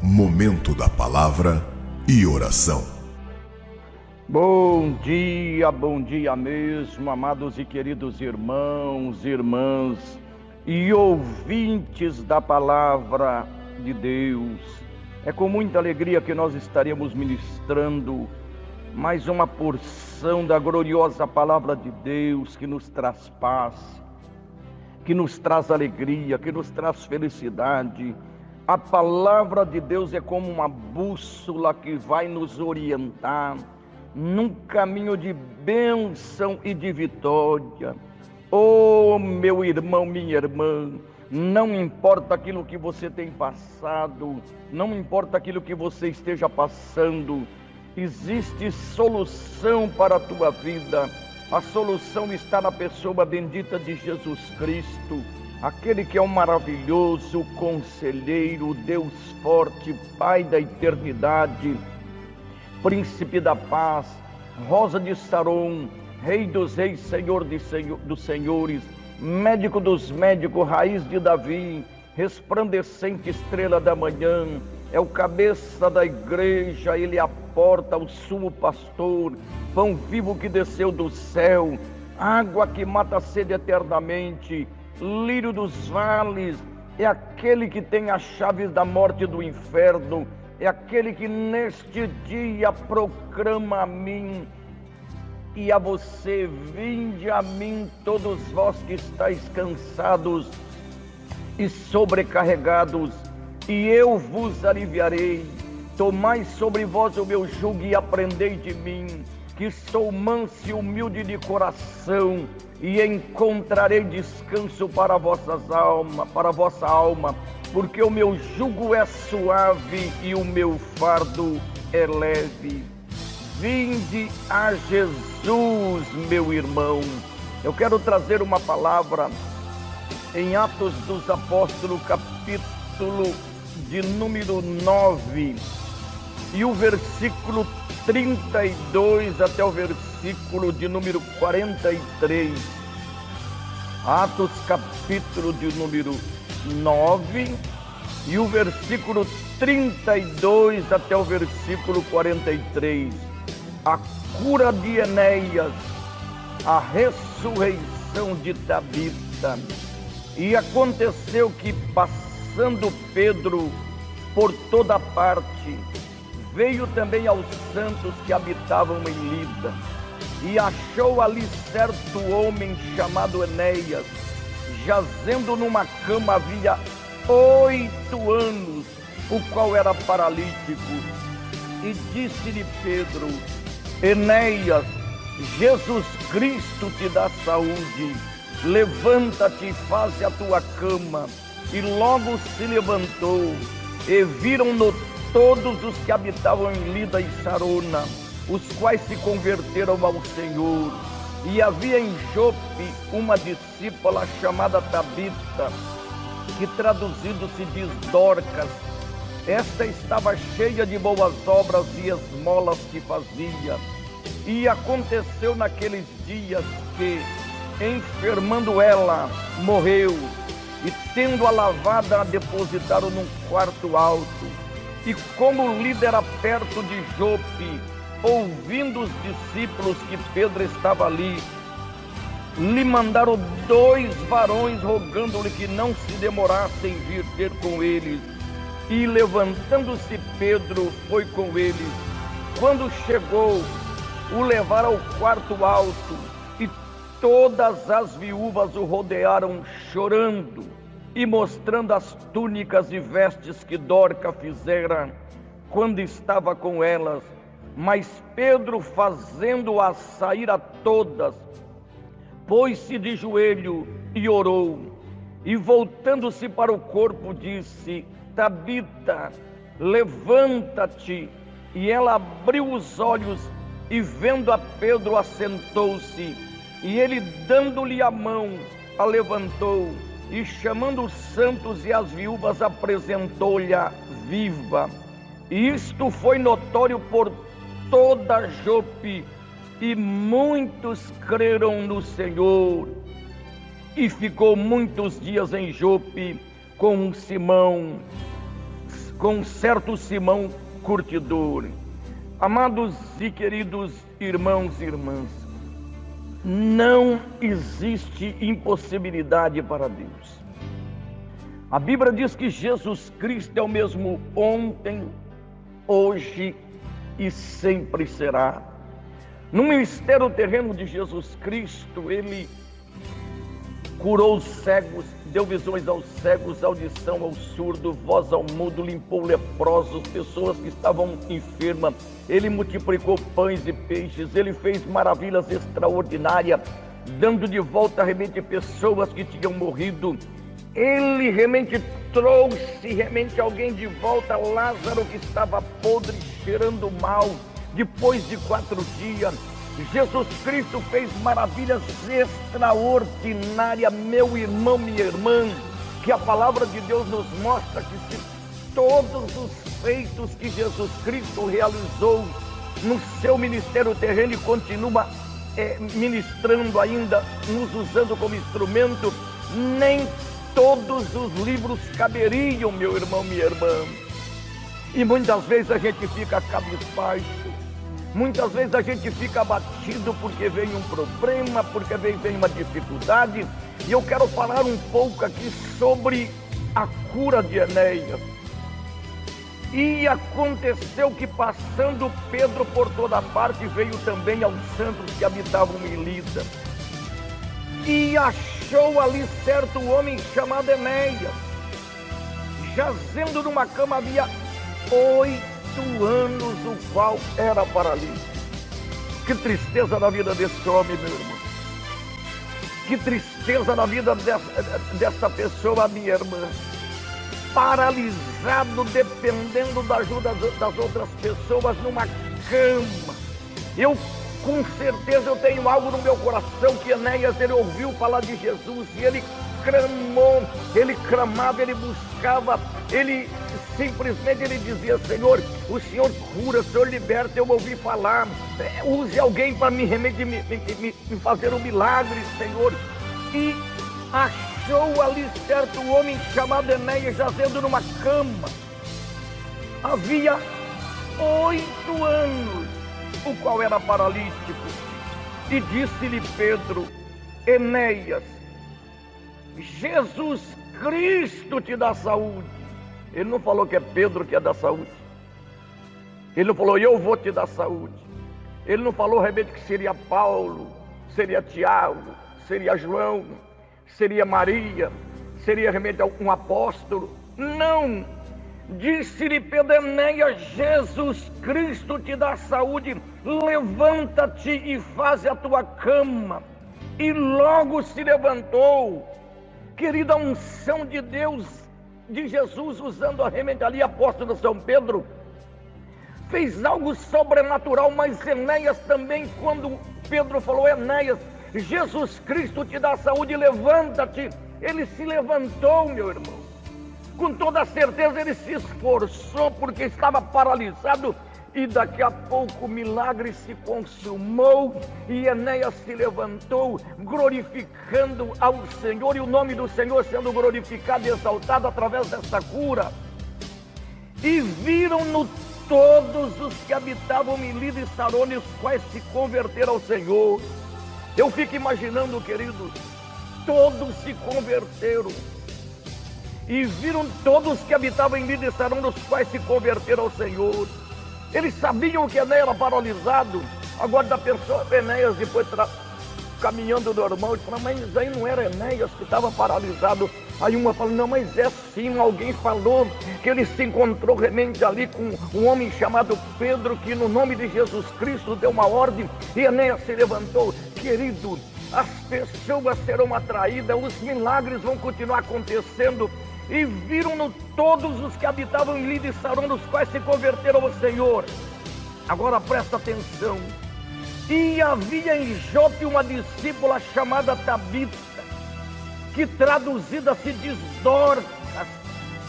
Momento da Palavra e Oração. Bom dia mesmo, amados e queridos irmãos, irmãs e ouvintes da Palavra de Deus. É com muita alegria que nós estaremos ministrando mais uma porção da gloriosa Palavra de Deus que nos traz paz, que nos traz alegria, que nos traz felicidade. A Palavra de Deus é como uma bússola que vai nos orientar num caminho de bênção e de vitória. Oh, meu irmão, minha irmã, não importa aquilo que você tem passado, não importa aquilo que você esteja passando, existe solução para a tua vida. A solução está na pessoa bendita de Jesus Cristo, aquele que é o maravilhoso conselheiro, Deus forte, Pai da eternidade, Príncipe da paz, Rosa de Saron, Rei dos reis, Senhor dos senhores, Médico dos médicos, Raiz de Davi, resplandecente estrela da manhã, é o cabeça da igreja, ele é a porta, o sumo pastor, pão vivo que desceu do céu, água que mata a sede eternamente, lírio dos vales, é aquele que tem as chaves da morte e do inferno, é aquele que neste dia proclama a mim e a você: vinde a mim todos vós que estáis cansados e sobrecarregados, e eu vos aliviarei. Tomai sobre vós o meu jugo e aprendei de mim, que sou manso e humilde de coração, e encontrarei descanso para a vossa alma, porque o meu jugo é suave e o meu fardo é leve. Vinde a Jesus, meu irmão. Eu quero trazer uma palavra em Atos dos Apóstolos, capítulo de número 9, e o versículo 32 até o versículo de número 43. Atos, capítulo de número 9, e o versículo 32 até o versículo 43. A cura de Enéas, a ressurreição de Tabita. E aconteceu que, passando Pedro por toda parte, veio também aos santos que habitavam em Lida, e achou ali certo homem chamado Enéas, jazendo numa cama havia 8 anos, o qual era paralítico. E disse-lhe Pedro: Enéas, Jesus Cristo te dá saúde, levanta-te e faze a tua cama. E logo se levantou, e viram-no todos os que habitavam em Lida e Sarona, os quais se converteram ao Senhor. E havia em Jope uma discípula chamada Tabita, que traduzido se diz Dorcas. Esta estava cheia de boas obras e esmolas que fazia. E aconteceu naqueles dias que, enfermando ela, morreu, e tendo-a lavada, a depositaram num quarto alto. E como Lida era perto de Jope, ouvindo os discípulos que Pedro estava ali, lhe mandaram 2 varões, rogando-lhe que não se demorasse em vir ter com eles. E levantando-se Pedro, foi com eles. Quando chegou, o levaram ao quarto alto, e todas as viúvas o rodearam chorando, e mostrando as túnicas e vestes que Dorca fizera quando estava com elas. Mas Pedro, fazendo-as sair a todas, pôs-se de joelho e orou, e voltando-se para o corpo disse: Tabita, levanta-te. E ela abriu os olhos, e vendo a Pedro, assentou-se. E ele, dando-lhe a mão, a levantou, e chamando os santos e as viúvas, apresentou-lhe viva. E isto foi notório por toda Jope, e muitos creram no Senhor. E ficou muitos dias em Jope com Simão, com certo Simão curtidor. Amados e queridos irmãos e irmãs, não existe impossibilidade para Deus. A Bíblia diz que Jesus Cristo é o mesmo ontem, hoje e sempre será. No ministério terreno de Jesus Cristo, Ele curou os cegos, deu visões aos cegos, audição ao surdo, voz ao mudo, limpou leprosos, pessoas que estavam enfermas. Ele multiplicou pães e peixes, Ele fez maravilhas extraordinárias, dando de volta realmente pessoas que tinham morrido. Ele realmente trouxe alguém de volta, Lázaro, que estava podre, cheirando mal. Depois de 4 dias, Jesus Cristo fez maravilhas extraordinárias, meu irmão, minha irmã, que a palavra de Deus nos mostra que se todos os feitos que Jesus Cristo realizou no seu ministério terreno e continua ministrando ainda, nos usando como instrumento, nem todos os livros caberiam, meu irmão, minha irmã. E muitas vezes a gente fica cabisbaixo, muitas vezes a gente fica abatido porque vem um problema, porque vem uma dificuldade. E eu quero falar um pouco aqui sobre a cura de Enéas. E aconteceu que, passando Pedro por toda parte, veio também aos santos que habitavam em Lida. E achou ali certo homem chamado Enéas, jazendo numa cama havia 8 anos, o qual era paralítico. Que tristeza na vida desse homem, meu irmão. Que tristeza na vida dessa pessoa, minha irmã. Paralisado, dependendo da ajuda das outras pessoas, numa cama. Com certeza eu tenho algo no meu coração que Enéas, ele ouviu falar de Jesus e ele clamou, ele clamava, ele buscava, ele simplesmente ele dizia: Senhor, o Senhor cura, o Senhor liberta. Eu ouvi falar, use alguém para me fazer um milagre, Senhor. E achou ali certo homem chamado Enéas jazendo numa cama, havia 8 anos, o qual era paralítico. E disse-lhe Pedro: Enéas, Jesus Cristo te dá saúde. Ele não falou que é Pedro que é da saúde. Ele não falou: eu vou te dar saúde. Ele não falou realmente que seria Paulo, seria Tiago, seria João, seria Maria, seria realmente um apóstolo. Não. Disse-lhe Pedro: Enéas, Jesus Cristo te dá saúde, levanta-te e faze a tua cama. E logo se levantou. Querida, a unção de Deus, de Jesus, usando a realmente ali, apóstolo São Pedro, fez algo sobrenatural. Mas Enéas também, quando Pedro falou: Enéas, Jesus Cristo te dá saúde, levanta-te, ele se levantou, meu irmão. Com toda certeza ele se esforçou, porque estava paralisado, e daqui a pouco o milagre se consumou, e Enéas se levantou, glorificando ao Senhor, e o nome do Senhor sendo glorificado e exaltado através dessa cura. E viram-no todos os que habitavam em Lida e Sarone, os quais se converteram ao Senhor. Eu fico imaginando, queridos, todos se converteram. E viram todos que habitavam em Lida e Sarone, os quais se converteram ao Senhor. Eles sabiam que Enéas era paralisado. Agora da pessoa, Enéas depois caminhando normal, ele falou: mas aí não era Enéas que estava paralisado. Aí uma falou: não, mas é sim. Alguém falou que ele se encontrou realmente ali com um homem chamado Pedro, que no nome de Jesus Cristo deu uma ordem e Enéas se levantou. Querido, as pessoas serão atraídas, os milagres vão continuar acontecendo. E viram-no todos os que habitavam em Lida e Sarone, os quais se converteram ao Senhor. Agora presta atenção. E havia em Jope uma discípula chamada Tabita, que traduzida se diz Dorcas.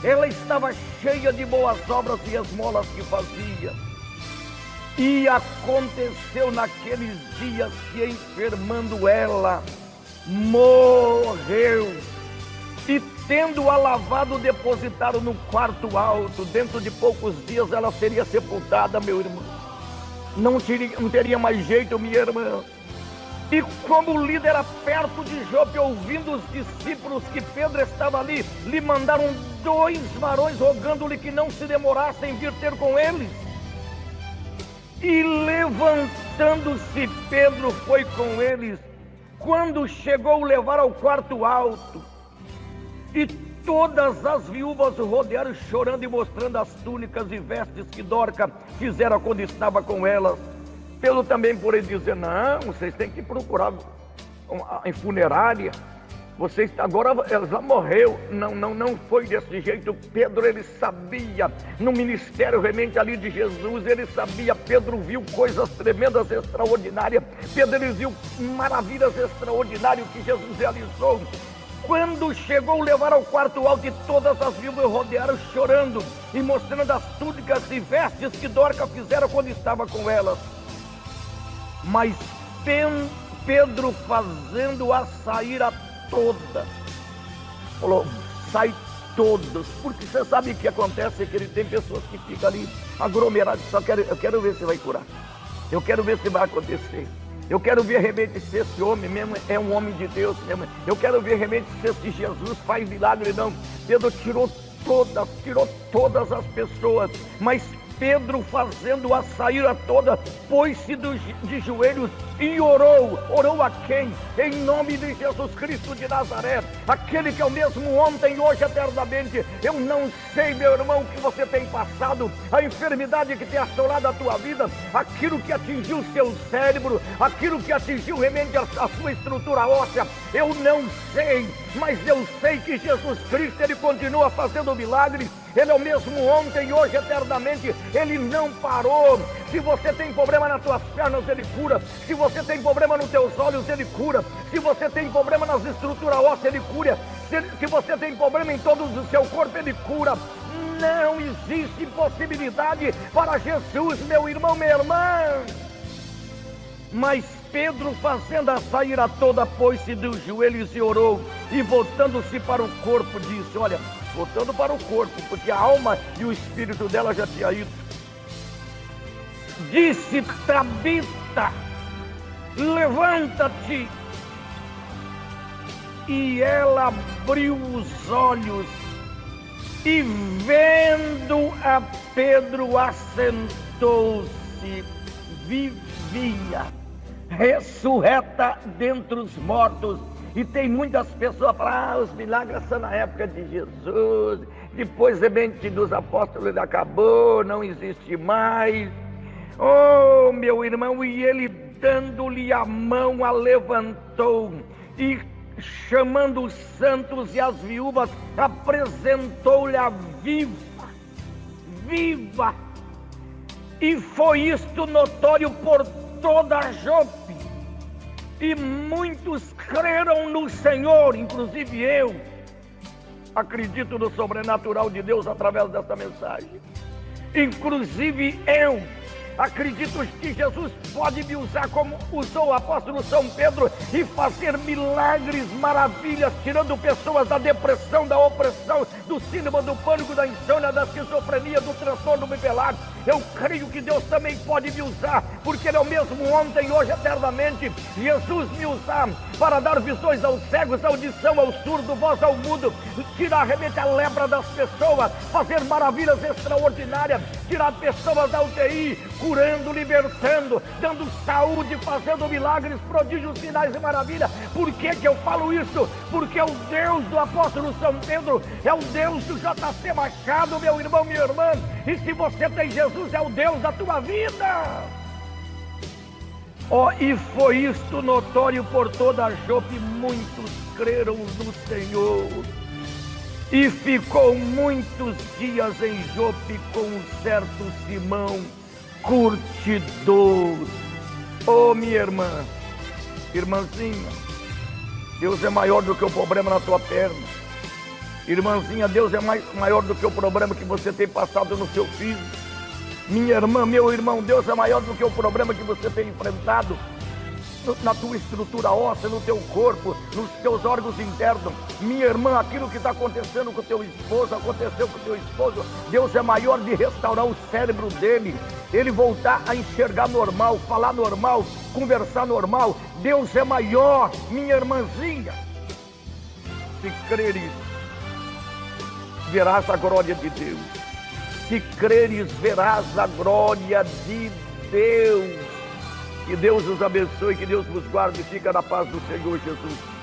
Ela estava cheia de boas obras e esmolas que fazia. E aconteceu naqueles dias que, enfermando ela, morreu. E tendo-a lavado, depositaram no quarto alto. Dentro de poucos dias ela seria sepultada, meu irmão. Não teria mais jeito, minha irmã. E como o líder era perto de Jope, ouvindo os discípulos que Pedro estava ali, lhe mandaram 2 varões, rogando-lhe que não se demorasse em vir ter com eles. E levantando-se, Pedro foi com eles. Quando chegou, levaram ao quarto alto. E todas as viúvas rodearam, chorando e mostrando as túnicas e vestes que Dorca fizera quando estava com elas. Pedro também por ele dizer: não, vocês têm que procurar em funerária. Vocês agora, ela já morreu. Não foi desse jeito. Pedro, ele sabia, no ministério realmente ali de Jesus, ele sabia. Pedro viu coisas tremendas, extraordinárias. Pedro, ele viu maravilhas extraordinárias que Jesus realizou. Quando chegou, levaram ao quarto alto, e todas as viúvas rodearam, chorando e mostrando as túnicas e vestes que Dorca fizera quando estava com elas. Mas Pedro, fazendo-a sair a todas, falou: sai todos. Porque você sabe o que acontece, que ele tem pessoas que ficam ali aglomeradas, eu quero ver se vai curar, eu quero ver se vai acontecer, eu quero ver realmente se esse homem mesmo é um homem de Deus mesmo, eu quero ver realmente se esse Jesus faz milagre. Não, Pedro tirou todas as pessoas. Mas Pedro, fazendo-a sair a toda, pôs-se de joelhos e orou. Orou a quem? Em nome de Jesus Cristo de Nazaré, aquele que é o mesmo ontem, hoje, eternamente. Eu não sei, meu irmão, o que você tem passado, a enfermidade que tem assolado a tua vida, aquilo que atingiu o seu cérebro, aquilo que atingiu realmente a sua estrutura óssea. Eu não sei, mas eu sei que Jesus Cristo, ele continua fazendo milagres. Ele é o mesmo ontem, hoje, eternamente. Ele não parou. Se você tem problema nas tuas pernas, ele cura. Se você tem problema nos teus olhos, ele cura. Se você tem problema nas estruturas ósseas, ele cura. Se você tem problema em todo o seu corpo, ele cura. Não existe possibilidade para Jesus, meu irmão, minha irmã. Mas Pedro, fazendo-a sair a toda, pôs-se dos joelhos e orou. E voltando-se para o corpo, disse: olha, voltando para o corpo, porque a alma e o espírito dela já tinha ido. Disse: Tabita, levanta-te. E ela abriu os olhos e, vendo a Pedro, assentou-se. Vivia, ressurreta dentre os mortos. E tem muitas pessoas que falam: os milagres são na época de Jesus, depois realmente dos apóstolos ele acabou, não existe mais. Oh, meu irmão, e ele, dando-lhe a mão, a levantou e, chamando os santos e as viúvas, apresentou-lhe a viva. E foi isto notório por toda a Jope. E muitos creram no Senhor, inclusive eu acredito no sobrenatural de Deus através desta mensagem. Inclusive eu acredito que Jesus pode me usar como usou o apóstolo São Pedro e fazer milagres, maravilhas, tirando pessoas da depressão, da opressão, do síndrome do pânico, da insônia, da esquizofrenia, do transtorno bipolar. Eu creio que Deus também pode me usar, porque Ele é o mesmo ontem, hoje, eternamente. Jesus me usar para dar visões aos cegos, audição ao surdo, voz ao mudo, tirar realmente a lepra das pessoas, fazer maravilhas extraordinárias, tirar pessoas da UTI, curando, libertando, dando saúde, fazendo milagres, prodígios, sinais e maravilhas. Por que eu falo isso? Porque é o Deus do apóstolo São Pedro, é o Deus do JC Machado, meu irmão, minha irmã. E se você tem Jesus, é o Deus da tua vida. E foi isto notório por toda a Jope, muitos creram no Senhor. E ficou muitos dias em Jope com um certo Simão, curtidor. Minha irmã, irmãzinha, Deus é maior do que o problema na tua perna. Irmãzinha, Deus é maior do que o problema que você tem passado no seu filho. Minha irmã, meu irmão, Deus é maior do que o problema que você tem enfrentado. na tua estrutura óssea, no teu corpo, nos teus órgãos internos. Minha irmã, aquilo que está acontecendo com o teu esposo, aconteceu com o teu esposo. Deus é maior de restaurar o cérebro dele, ele voltar a enxergar normal, falar normal, conversar normal. Deus é maior, minha irmãzinha. Se creres, verás a glória de Deus. Se creres, verás a glória de Deus. Que Deus os abençoe, que Deus vos guarde e fica na paz do Senhor Jesus.